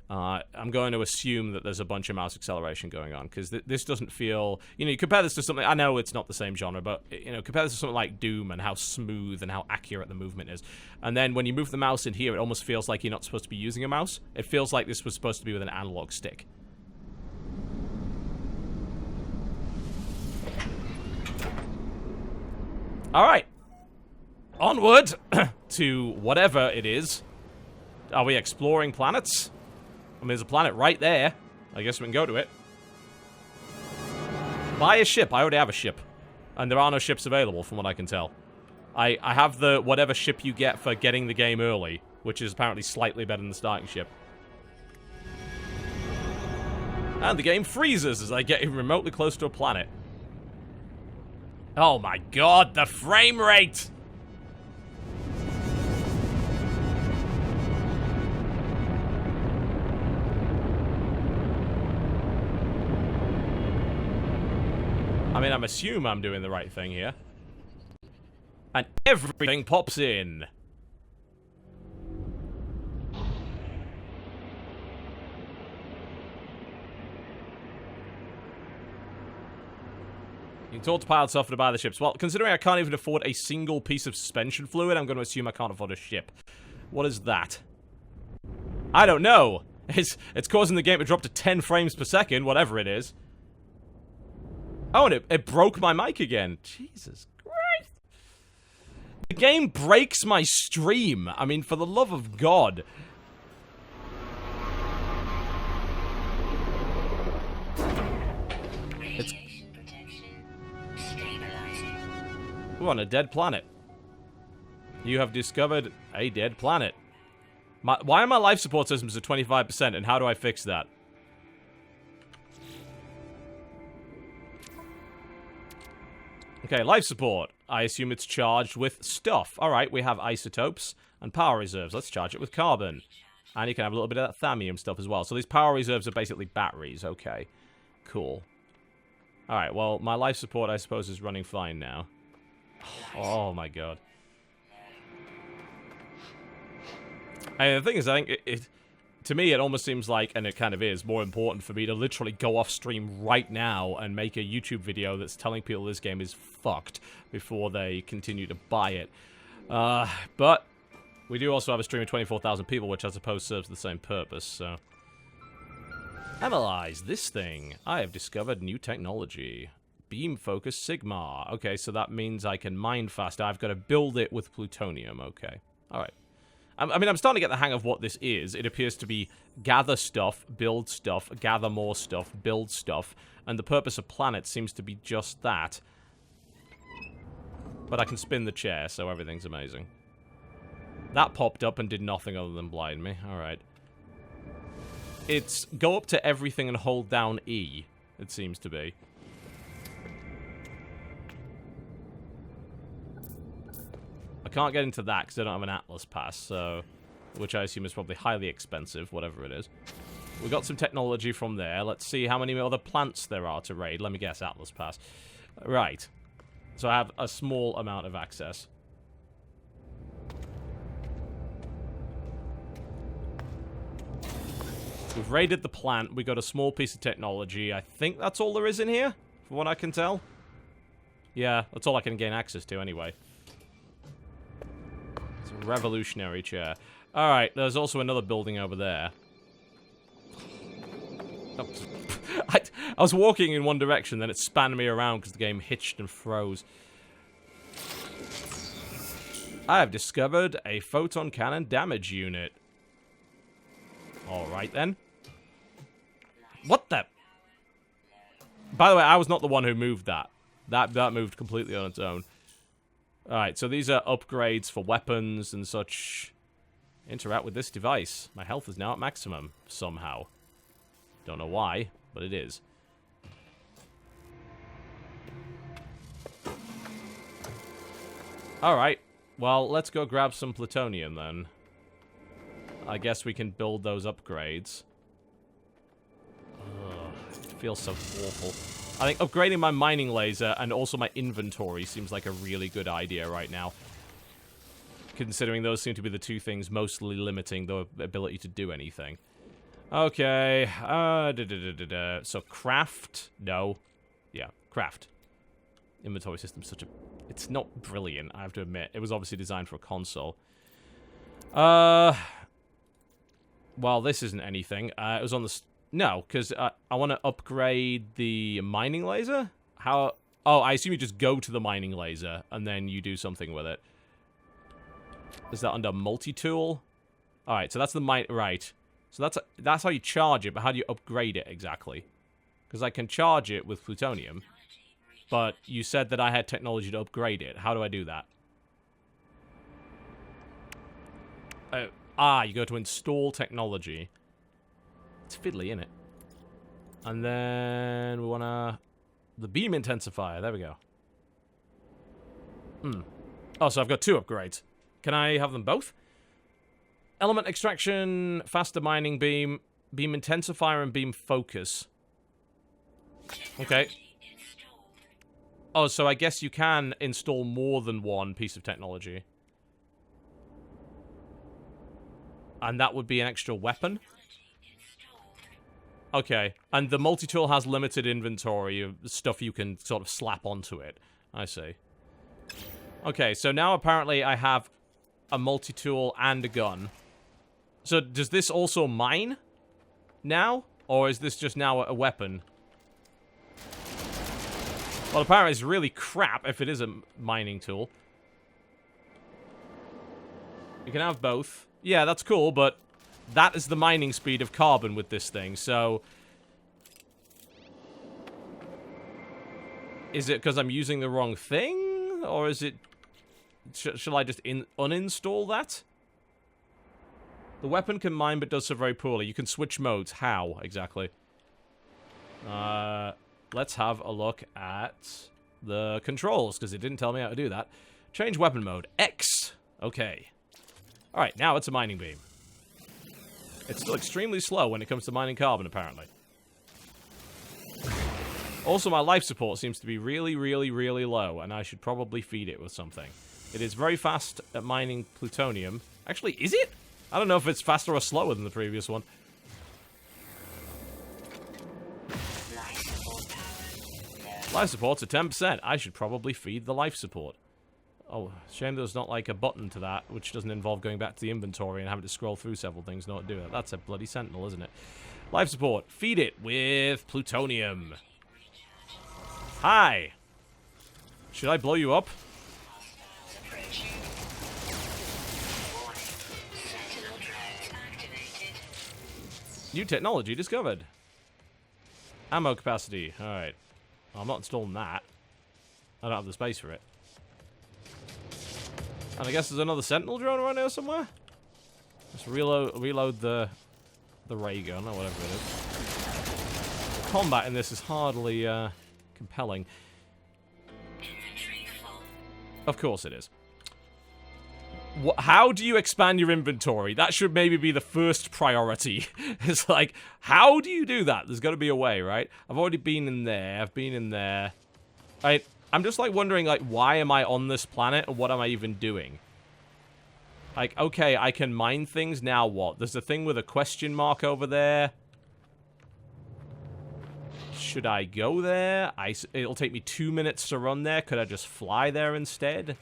I'm going to assume that there's a bunch of mouse acceleration going on, because this doesn't feel... You know, you compare this to something... I know it's not the same genre, but, you know, compare this to something like Doom and how smooth and how accurate the movement is. And then when you move the mouse in here, it almost feels like you're not supposed to be using a mouse. It feels like this was supposed to be with an analog stick. Alright. Onward to whatever it is. Are we exploring planets? I mean, there's a planet right there. I guess we can go to it. Buy a ship. I already have a ship. And there are no ships available, from what I can tell. I have the whatever ship you get for getting the game early, which is apparently slightly better than the starting ship. And the game freezes as I get remotely close to a planet. Oh my god, the frame rate! I mean, I'm assuming I'm doing the right thing here. And everything pops in. You can talk to pilots offer to buy the ships. Well, considering I can't even afford a single piece of suspension fluid, I'm going to assume I can't afford a ship. What is that? I don't know. It's causing the game to drop to 10 frames per second, whatever it is. Oh, and it broke my mic again. Jesus Christ. The game breaks my stream. I mean, for the love of God. It's... We're on a dead planet. You have discovered a dead planet. Why are my life support systems at 25%, and how do I fix that? Okay, life support. I assume it's charged with stuff. Alright, we have isotopes and power reserves. Let's charge it with carbon. And you can have a little bit of that thallium stuff as well. So these power reserves are basically batteries. Okay, cool. Alright, well, my life support, I suppose, is running fine now. Oh my god. And the thing is, I think to me, it almost seems like, and it kind of is, more important for me to literally go off stream right now and make a YouTube video that's telling people this game is fucked before they continue to buy it. But we do also have a stream of 24,000 people, which I suppose serves the same purpose, so... Analyze this thing. I have discovered new technology. Beam focus Sigma. Okay, so that means I can mine faster. I've got to build it with plutonium. Okay. Alright. I mean, I'm starting to get the hang of what this is. It appears to be gather stuff, build stuff, gather more stuff, build stuff, and the purpose of planets seems to be just that. But I can spin the chair, so everything's amazing. That popped up and did nothing other than blind me. Alright. It's go up to everything and hold down E, it seems to be. I can't get into that because I don't have an Atlas pass, so... Which I assume is probably highly expensive, whatever it is. We got some technology from there. Let's see how many other plants there are to raid. Let me guess, Atlas pass. Right. So I have a small amount of access. We've raided the plant. We got a small piece of technology. I think that's all there is in here, from what I can tell. Yeah, that's all I can gain access to anyway. It's a revolutionary chair. Alright, there's also another building over there. Oh, I was walking in one direction, then it spanned me around because the game hitched and froze. I have discovered a photon cannon damage unit. Alright then. What the? By the way, I was not the one who moved that. That moved completely on its own. Alright, so these are upgrades for weapons and such. Interact with this device. My health is now at maximum, somehow. Don't know why, but it is. Alright, well, let's go grab some plutonium then. I guess we can build those upgrades. Ugh, it feels so awful. I think upgrading my mining laser and also my inventory seems like a really good idea right now. Considering those seem to be the two things mostly limiting the ability to do anything. Okay, so craft? No. Yeah, craft. Inventory system's such a... It's not brilliant, I have to admit. It was obviously designed for a console. Well, this isn't anything. It was on the... No, because I want to upgrade the mining laser? How... Oh, I assume you just go to the mining laser, and then you do something with it. Is that under multi-tool? Alright, so that's the mine... Right. So that's how you charge it, but how do you upgrade it exactly? Because I can charge it with plutonium, but you said that I had technology to upgrade it. How do I do that? You go to install technology. It's fiddly, isn't it? And then we want to... The beam intensifier. There we go. Oh, so I've got two upgrades. Can I have them both? Element extraction, faster mining beam, beam intensifier, and beam focus. Okay. Oh, so I guess you can install more than one piece of technology. And that would be an extra weapon? Okay. And the multi-tool has limited inventory of stuff you can sort of slap onto it. I see. Okay, so now apparently I have a multi-tool and a gun. So does this also mine now? Or is this just now a weapon? Well, apparently it's really crap if it is a mining tool. You can have both. Yeah, that's cool, but that is the mining speed of carbon with this thing, so... Is it because I'm using the wrong thing? Or is it... Shall I just uninstall that? The weapon can mine but does so very poorly. You can switch modes. How, exactly? Let's have a look at the controls, because it didn't tell me how to do that. Change weapon mode. X. Okay. Alright, now it's a mining beam. It's still extremely slow when it comes to mining carbon, apparently. Also, my life support seems to be really, really, really low, and I should probably feed it with something. It is very fast at mining plutonium. Actually, is it? I don't know if it's faster or slower than the previous one. Life support's at 10%. I should probably feed the life support. Oh, shame there's not like a button to that, which doesn't involve going back to the inventory and having to scroll through several things in order to do it. That's a bloody sentinel, isn't it? Life support. Feed it with plutonium. Hi. Should I blow you up? New technology discovered. Ammo capacity. Alright. Well, I'm not installing that. I don't have the space for it. And I guess there's another sentinel drone around here somewhere? Just reload the ray gun, or whatever it is. Combat in this is hardly compelling. Of course it is. How do you expand your inventory? That should maybe be the first priority. It's like, how do you do that? There's got to be a way, right? I've already been in there. I've been in there. I'm just, like, wondering, like, why am I on this planet? And what am I even doing? Like, okay, I can mine things. Now what? There's a thing with a question mark over there. Should I go there? It'll take me 2 minutes to run there. Could I just fly there instead?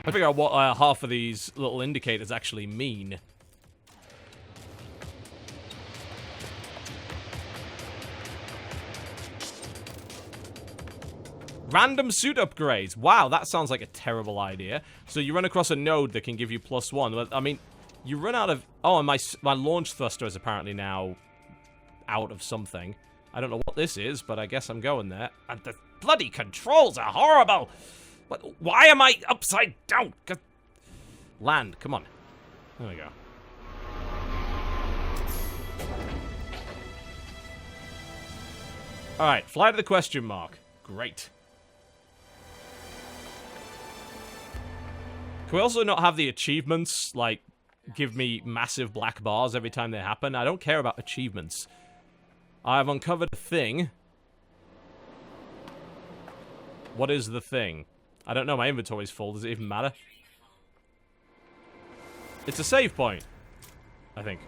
I figure out what half of these little indicators actually mean. Random suit upgrades. Wow, that sounds like a terrible idea. So you run across a node that can give you +1. I mean, you run out of... Oh, and my launch thruster is apparently now out of something. I don't know what this is, but I guess I'm going there. And the bloody controls are horrible! Why am I upside down? Land, come on. There we go. Alright, fly to the question mark. Great. Can we also not have the achievements, like, give me massive black bars every time they happen? I don't care about achievements. I've uncovered a thing. What is the thing? I don't know, my inventory's full. Does it even matter? It's a save point, I think.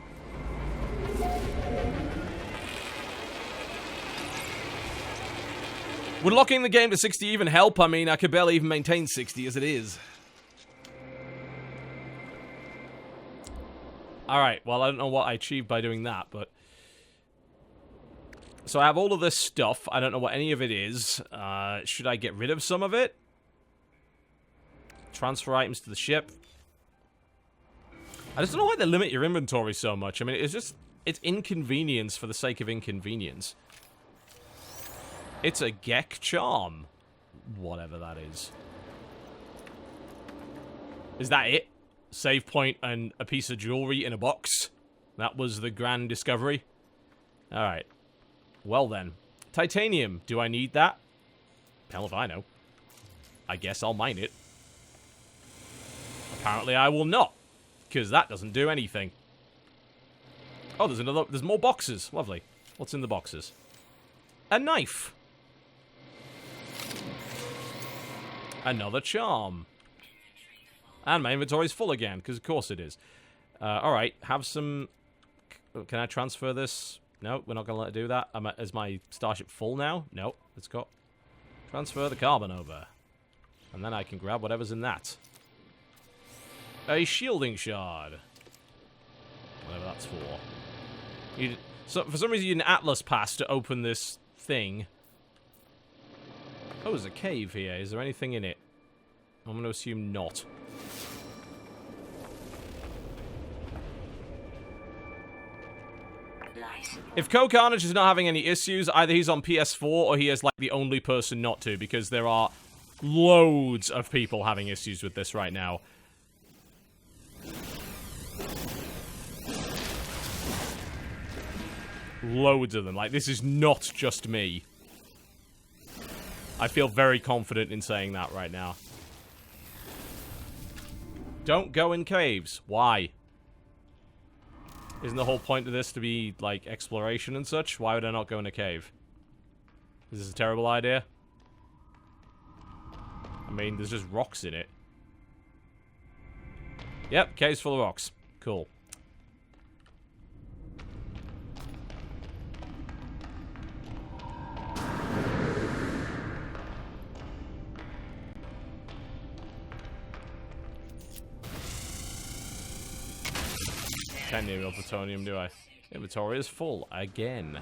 Would locking the game to 60 even help? I mean, I could barely even maintain 60 as it is. Alright, well, I don't know what I achieved by doing that, but... So I have all of this stuff. I don't know what any of it is. Should I get rid of some of it? Transfer items to the ship. I just don't know why they limit your inventory so much. I mean, it's inconvenience for the sake of inconvenience. It's a Gek charm. Whatever that is. Is that it? Save point and a piece of jewelry in a box? That was the grand discovery? Alright. Well then. Titanium. Do I need that? Hell if I know. I guess I'll mine it. Apparently I will not. Because that doesn't do anything. Oh, there's more boxes. Lovely. What's in the boxes? A knife. Another charm. And my inventory's full again, because of course it is. Alright, have some... Can I transfer this? No, we're not going to let it do that. Is my starship full now? No, let's go. Transfer the carbon over. And then I can grab whatever's in that. A shielding shard. Whatever that's for. So for some reason you need an Atlas pass to open this thing. Oh, there's a cave here. Is there anything in it? I'm going to assume not. If Co-Carnage is not having any issues, either he's on PS4 or he is like the only person not to, because there are loads of people having issues with this right now. Loads of them. Like, this is not just me. I feel very confident in saying that right now. Don't go in caves. Why? Isn't the whole point of this to be, like, exploration and such? Why would I not go in a cave? Is this a terrible idea? I mean, there's just rocks in it. Yep, case full of rocks. Cool. Can't need real plutonium, do I? Inventory is full again.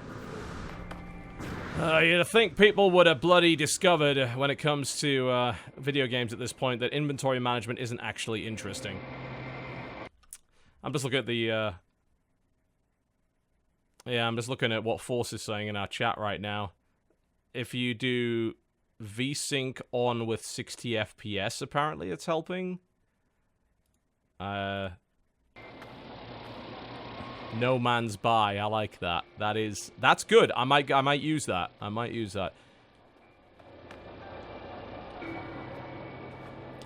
You'd think people would have bloody discovered when it comes to video games at this point that inventory management isn't actually interesting. I'm just looking at the yeah, I'm just looking at what Force is saying in our chat right now. If you do VSync on with 60 FPS, apparently it's helping. No man's buy. I like that. That's good. I might use that. I might use that.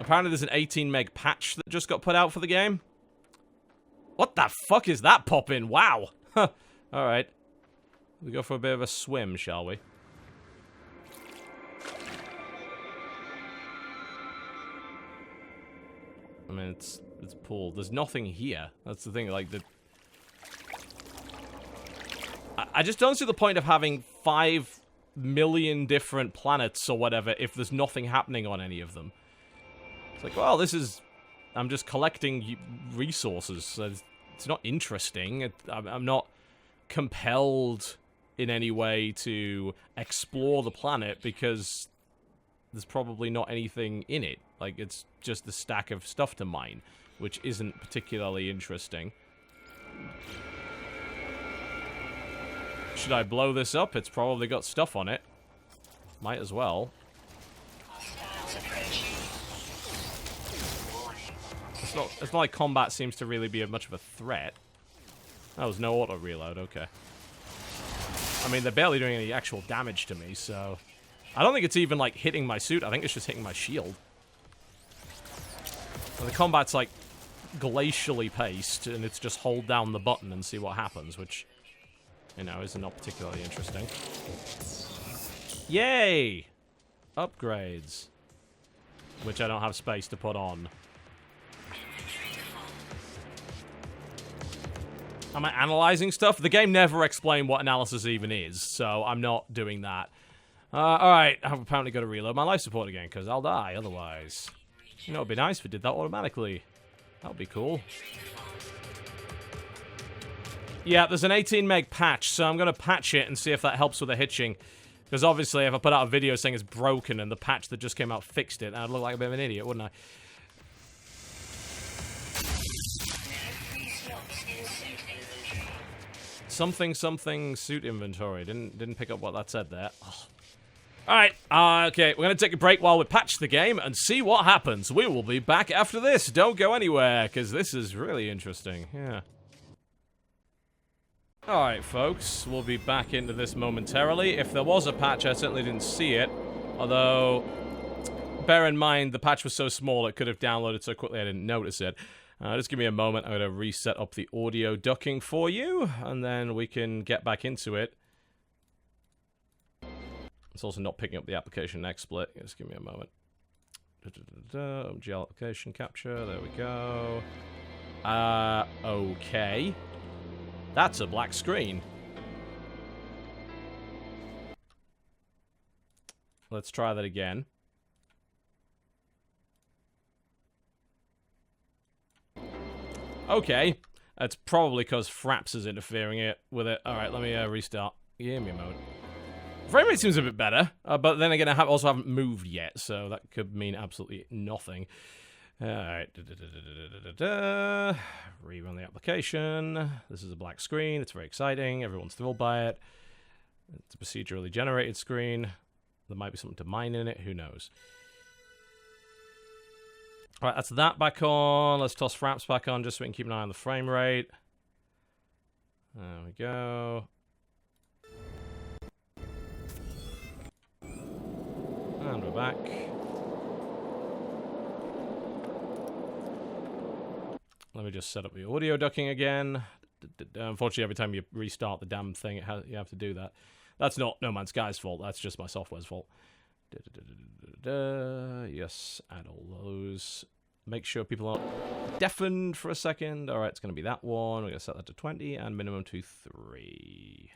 Apparently there's an 18 meg patch that just got put out for the game. What the fuck is that popping? Wow. All right. We go for a bit of a swim, shall we? I mean, it's pooled. There's nothing here. That's the thing. Like I just don't see the point of having 5 million different planets or whatever if there's nothing happening on any of them. It's like, well, this is... I'm just collecting resources. It's not interesting. I'm not compelled in any way to explore the planet because there's probably not anything in it. Like, it's just a stack of stuff to mine, which isn't particularly interesting. Should I blow this up? It's probably got stuff on it. Might as well. It's not like combat seems to really be much of a threat. That was no auto reload, okay. I mean, they're barely doing any actual damage to me, so... I don't think it's even, like, hitting my suit. I think it's just hitting my shield. And the combat's, like, glacially paced, and it's just hold down the button and see what happens, which... You know, is not particularly interesting. Yay! Upgrades. Which I don't have space to put on. Am I analyzing stuff? The game never explained what analysis even is, so I'm not doing that. Alright, I've apparently got to reload my life support again, because I'll die otherwise. You know, it'd be nice if it did that automatically. That would be cool. Yeah, there's an 18 meg patch, so I'm going to patch it and see if that helps with the hitching. Because obviously, if I put out a video saying it's broken and the patch that just came out fixed it, I'd look like a bit of an idiot, wouldn't I? Something suit inventory. Didn't pick up what that said there. Oh. Alright, okay, we're going to take a break while we patch the game and see what happens. We will be back after this. Don't go anywhere, because this is really interesting. Yeah. Alright, folks, we'll be back into this momentarily. If there was a patch, I certainly didn't see it. Although, bear in mind, the patch was so small it could have downloaded so quickly I didn't notice it. Just give me a moment. I'm going to reset up the audio ducking for you, and then we can get back into it. It's also not picking up the application XSplit. Just give me a moment. OGL application capture. There we go. Okay. That's a black screen. Let's try that again. Okay. That's probably because Fraps is interfering with it. Alright, let me restart. Give me a moment. Frame rate seems a bit better, but then again, I also haven't moved yet, so that could mean absolutely nothing. Alright. Rerun the application. This is a black screen. It's very exciting. Everyone's thrilled by it. It's a procedurally generated screen. There might be something to mine in it. Who knows? Alright, that's that back on. Let's toss Fraps back on just so we can keep an eye on the frame rate. There we go. And we're back. Let me just set up the audio ducking again. Unfortunately, every time you restart the damn thing, you have to do that. That's not No Man's Sky's fault. That's just my software's fault. Yes, add all those. make sure people aren't deafened for a second. Alright, it's going to be that one. We're going to set that to 20 and minimum to 3.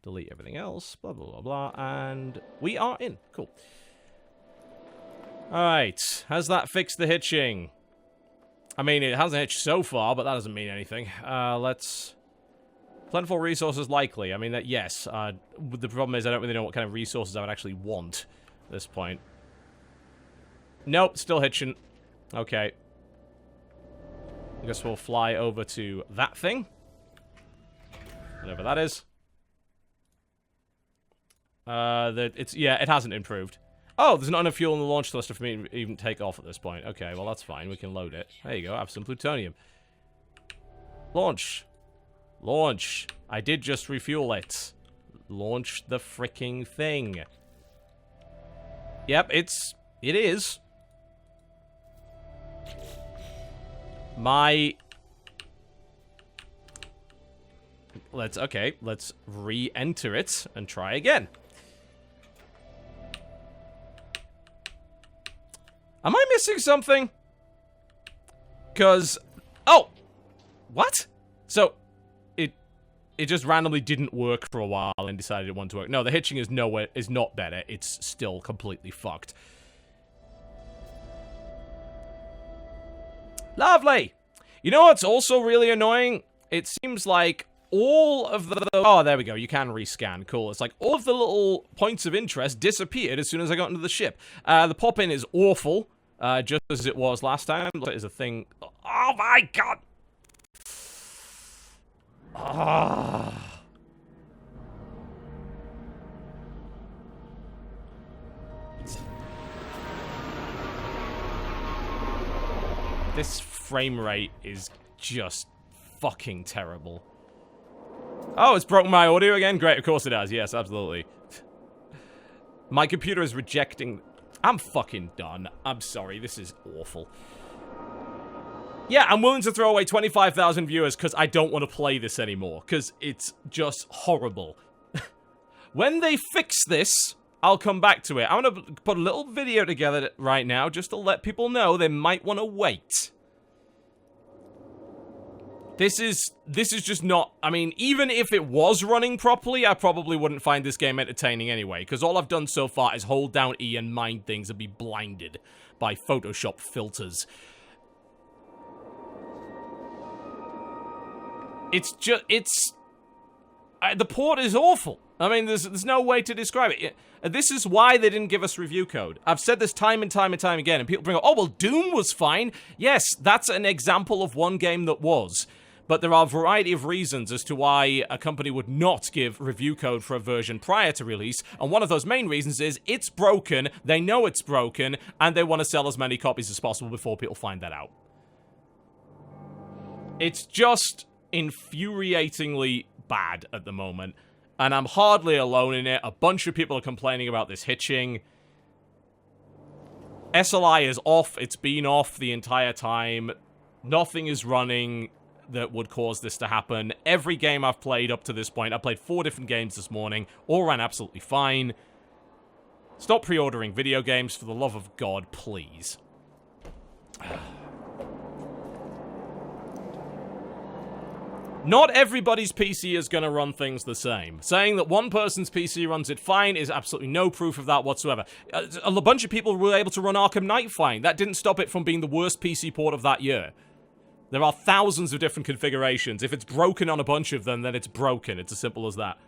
Delete everything else. Blah, blah, blah, blah. And we are in. Cool. Alright, has that fixed the hitching? I mean, it hasn't hitched so far, but that doesn't mean anything. Let's... Plentiful resources likely. I mean, that yes. The problem is I don't really know what kind of resources I would actually want at this point. Nope, still hitching. Okay. I guess we'll fly over to that thing. Whatever that is. Yeah, it hasn't improved. Oh, there's not enough fuel in the launch thruster for me to even take off at this point. Okay, well, that's fine. We can load it. There you go. Have some plutonium. Launch. Launch. I did just refuel it. Launch the freaking thing. Yep, it is. Let's re-enter it and try again. Am I missing something? Because... Oh! What? So, it just randomly didn't work for a while and decided it wanted to work. No, the hitching is not better. It's still completely fucked. Lovely! You know what's also really annoying? It seems like all of the... Oh, there we go. You can rescan. Cool. It's like all of the little points of interest disappeared as soon as I got into the ship. The pop-in is awful, just as it was last time. There's a thing... Oh my god! Ah. This frame rate is just fucking terrible. Oh, it's broken my audio again? Great, of course it has. Yes, absolutely. My computer is rejecting... I'm fucking done. I'm sorry, this is awful. Yeah, I'm willing to throw away 25,000 viewers because I don't want to play this anymore. Because it's just horrible. When they fix this, I'll come back to it. I'm going to put a little video together right now just to let people know they might want to wait. This is just not... I mean, even if it was running properly, I probably wouldn't find this game entertaining anyway. Because all I've done so far is hold down E and mine things and be blinded by Photoshop filters. The port is awful. I mean, there's no way to describe it. This is why they didn't give us review code. I've said this time and time and time again, and people bring up, oh, well, Doom was fine. Yes, that's an example of one game that was. But there are a variety of reasons as to why a company would not give review code for a version prior to release, and one of those main reasons is it's broken, they know it's broken, and they want to sell as many copies as possible before people find that out. It's just infuriatingly bad at the moment, and I'm hardly alone in it. A bunch of people are complaining about this hitching. SLI is off. It's been off the entire time. Nothing is running that would cause this to happen. Every game I've played up to this point, I played 4 different games this morning, all ran absolutely fine. Stop pre-ordering video games, for the love of God, please. Not everybody's PC is going to run things the same. Saying that one person's PC runs it fine is absolutely no proof of that whatsoever. A bunch of people were able to run Arkham Knight fine. That didn't stop it from being the worst PC port of that year. There are thousands of different configurations. If it's broken on a bunch of them, then it's broken. It's as simple as that.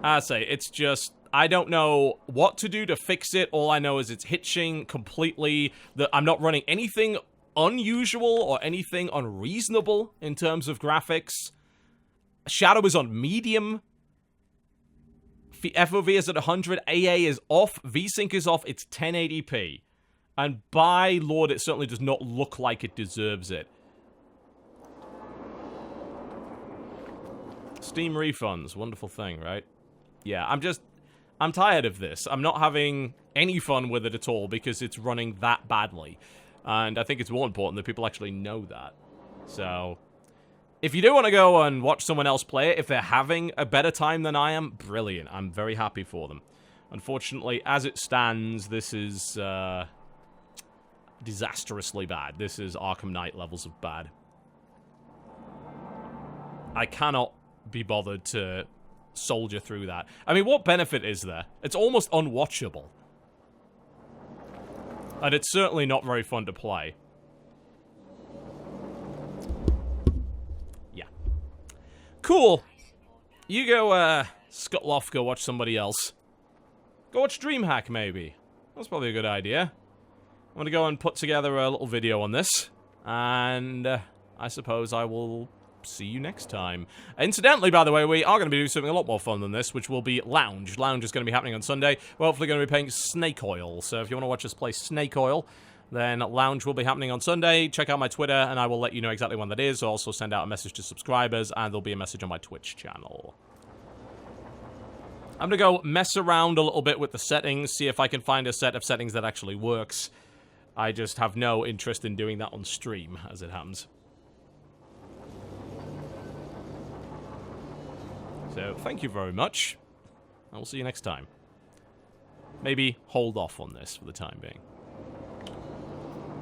I say, it's just... I don't know what to do to fix it. All I know is it's hitching completely. I'm not running anything unusual or anything unreasonable in terms of graphics. Shadow is on medium. FOV is at 100. AA is off. VSync is off. It's 1080p. And by Lord, it certainly does not look like it deserves it. Steam refunds. Wonderful thing, right? Yeah, I'm tired of this. I'm not having any fun with it at all because it's running that badly. And I think it's more important that people actually know that. So, if you do want to go and watch someone else play it, if they're having a better time than I am, brilliant. I'm very happy for them. Unfortunately, as it stands, this is disastrously bad. This is Arkham Knight levels of bad. I cannot be bothered to soldier through that. I mean, what benefit is there? It's almost unwatchable. And it's certainly not very fun to play. Yeah. Cool. You go, scuttle off, go watch somebody else. Go watch DreamHack, maybe. That's probably a good idea. I'm gonna go and put together a little video on this. And, I suppose I will see you next time. Incidentally, by the way, we are going to be doing something a lot more fun than this, which will be Lounge. Lounge is going to be happening on Sunday. We're hopefully going to be playing Snake Oil. So if you want to watch us play Snake Oil, then Lounge will be happening on Sunday. Check out my Twitter, and I will let you know exactly when that is. I'll also send out a message to subscribers, and there'll be a message on my Twitch channel. I'm going to go mess around a little bit with the settings, see if I can find a set of settings that actually works. I just have no interest in doing that on stream, as it happens. So, thank you very much. I will see you next time. Maybe hold off on this for the time being.